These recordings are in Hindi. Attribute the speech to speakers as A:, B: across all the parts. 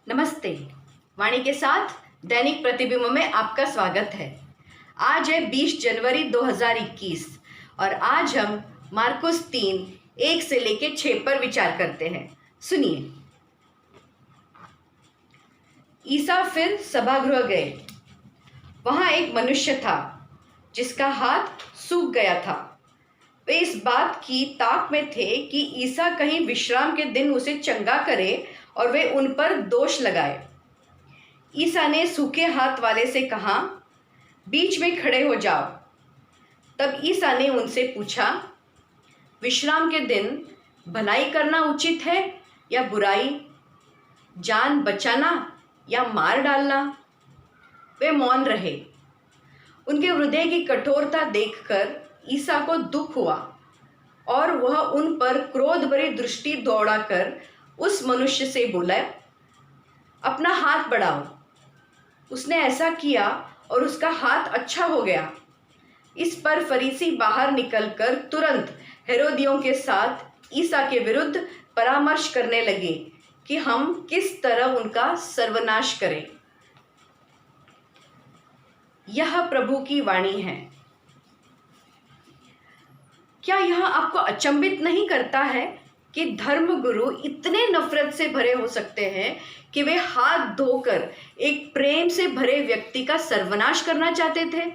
A: नमस्ते। वाणी के साथ दैनिक प्रतिबिंब में आपका स्वागत है। आज है 20 जनवरी 2021 और आज हम मार्कुस 3:1 से लेके 6 पर विचार करते हैं। सुनिए। ईसा फिर सभागृह गए। वहां एक मनुष्य था जिसका हाथ सूख गया था। वे इस बात की ताक में थे कि ईसा कहीं विश्राम के दिन उसे चंगा करे और वे उन पर दोष लगाए। ईसा ने सूखे हाथ वाले से कहा, बीच में खड़े हो जाओ। तब ईसा ने उनसे पूछा, विश्राम के दिन भलाई करना उचित है या बुराई, जान बचाना या मार डालना? वे मौन रहे। उनके हृदय की कठोरता देखकर ईसा को दुख हुआ और वह उन पर क्रोध भरी दृष्टि दौड़ाकर उस मनुष्य से बोला, अपना हाथ बढ़ाओ। उसने ऐसा किया और उसका हाथ अच्छा हो गया। इस पर फरीसी बाहर निकलकर तुरंत हेरोदियों के साथ ईसा के विरुद्ध परामर्श करने लगे कि हम किस तरह उनका सर्वनाश करें। यह प्रभु की वाणी है। क्या यह आपको अचंभित नहीं करता है कि धर्मगुरु इतने नफरत से भरे हो सकते हैं कि वे हाथ धोकर एक प्रेम से भरे व्यक्ति का सर्वनाश करना चाहते थे?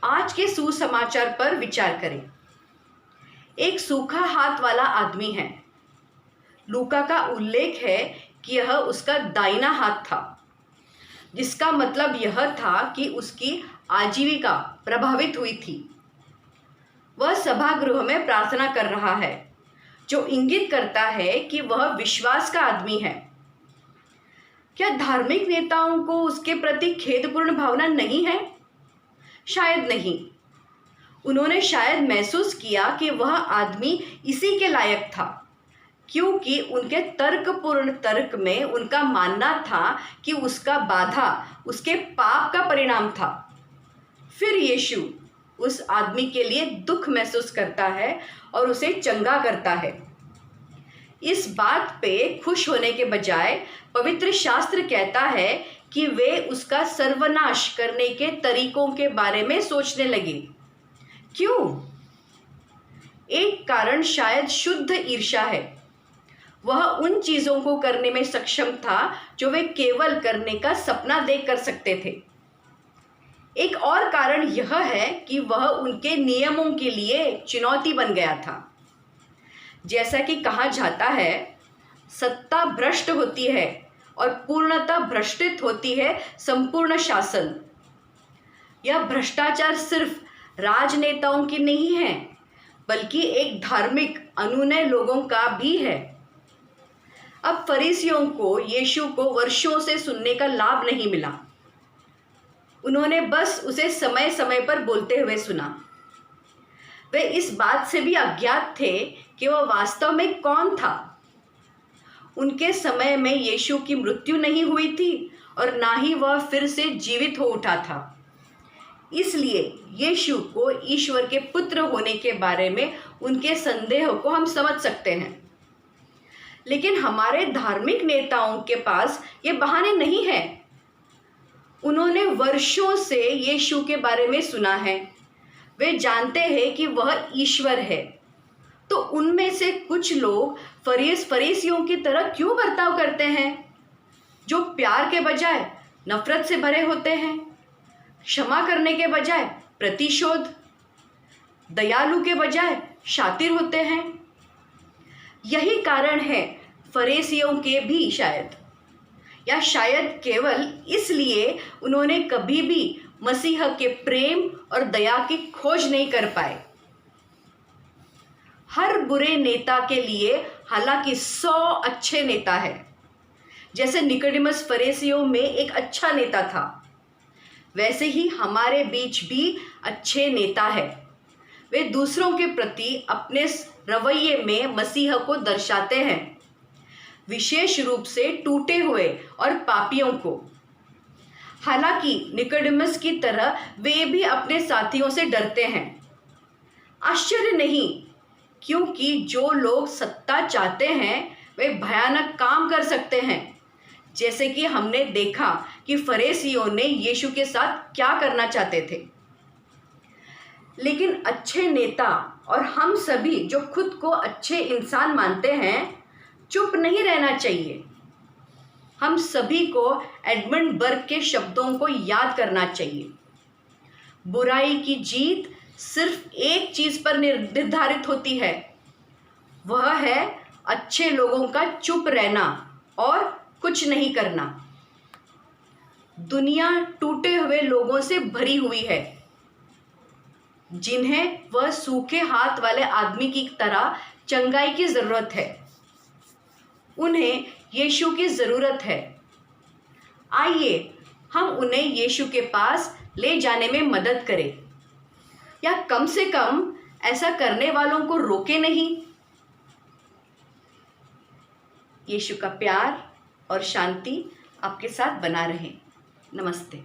A: आज के सुसमाचार पर विचार करें। एक सूखा हाथ वाला आदमी है। लूका का उल्लेख है कि यह उसका दाहिना हाथ था, जिसका मतलब यह था कि उसकी आजीविका प्रभावित हुई थी। वह सभागृह में प्रार्थना कर रहा है, जो इंगित करता है कि वह विश्वास का आदमी है। क्या धार्मिक नेताओं को उसके प्रति खेदपूर्ण भावना नहीं है? शायद नहीं। उन्होंने शायद महसूस किया कि वह आदमी इसी के लायक था, क्योंकि उनके तर्कपूर्ण तर्क में उनका मानना था कि उसका बाधा उसके पाप का परिणाम था। फिर यीशु उस आदमी के लिए दुख महसूस करता है और उसे चंगा करता है। इस बात पे खुश होने के बजाय पवित्र शास्त्र कहता है कि वे उसका सर्वनाश करने के तरीकों के बारे में सोचने लगे। क्यों? एक कारण शायद शुद्ध ईर्ष्या है। वह उन चीज़ों को करने में सक्षम था जो वे केवल करने का सपना देख कर सकते थे। एक और कारण यह है कि वह उनके नियमों के लिए चुनौती बन गया था। जैसा कि कहा जाता है, सत्ता भ्रष्ट होती है और पूर्णतः भ्रष्टित होती है संपूर्ण शासन। यह भ्रष्टाचार सिर्फ राजनेताओं की नहीं है, बल्कि एक धार्मिक अनुनय लोगों का भी है। अब फरीसियों को यीशु को वर्षों से सुनने का लाभ नहीं मिला। उन्होंने बस उसे समय समय पर बोलते हुए सुना। वे इस बात से भी अज्ञात थे कि वह वास्तव में कौन था। उनके समय में यीशु की मृत्यु नहीं हुई थी और ना ही वह फिर से जीवित हो उठा था। इसलिए यीशु को ईश्वर के पुत्र होने के बारे में उनके संदेह को हम समझ सकते हैं। लेकिन हमारे धार्मिक नेताओं के पास ये बहाने नहीं है। उन्होंने वर्षों से यीशु के बारे में सुना है। वे जानते हैं कि वह ईश्वर है। तो उनमें से कुछ लोग फरीसियों की तरह क्यों बर्ताव करते हैं, जो प्यार के बजाय नफरत से भरे होते हैं, क्षमा करने के बजाय प्रतिशोध, दयालु के बजाय शातिर होते हैं? यही कारण है फरीसियों के भी, या शायद केवल इसलिए उन्होंने कभी भी मसीह के प्रेम और दया की खोज नहीं कर पाए। हर बुरे नेता के लिए हालांकि 100 अच्छे नेता है। जैसे निकोडिमस फरीसियों में एक अच्छा नेता था, वैसे ही हमारे बीच भी अच्छे नेता है। वे दूसरों के प्रति अपने रवैये में मसीह को दर्शाते हैं, विशेष रूप से टूटे हुए और पापियों को। हालांकि निकोडिमस की तरह वे भी अपने साथियों से डरते हैं। आश्चर्य नहीं, क्योंकि जो लोग सत्ता चाहते हैं वे भयानक काम कर सकते हैं, जैसे कि हमने देखा कि फरीसियों ने यीशु के साथ क्या करना चाहते थे। लेकिन अच्छे नेता और हम सभी जो खुद को अच्छे इंसान मानते हैं, चुप नहीं रहना चाहिए। हम सभी को एडमंड बर्ग के शब्दों को याद करना चाहिए। बुराई की जीत सिर्फ एक चीज पर निर्धारित होती है, वह है अच्छे लोगों का चुप रहना और कुछ नहीं करना। दुनिया टूटे हुए लोगों से भरी हुई है, जिन्हें वह सूखे हाथ वाले आदमी की तरह चंगाई की जरूरत है। उन्हें यीशु की जरूरत है। आइए हम उन्हें यीशु के पास ले जाने में मदद करें, या कम से कम ऐसा करने वालों को रोके नहीं। यीशु का प्यार और शांति आपके साथ बना रहे। नमस्ते।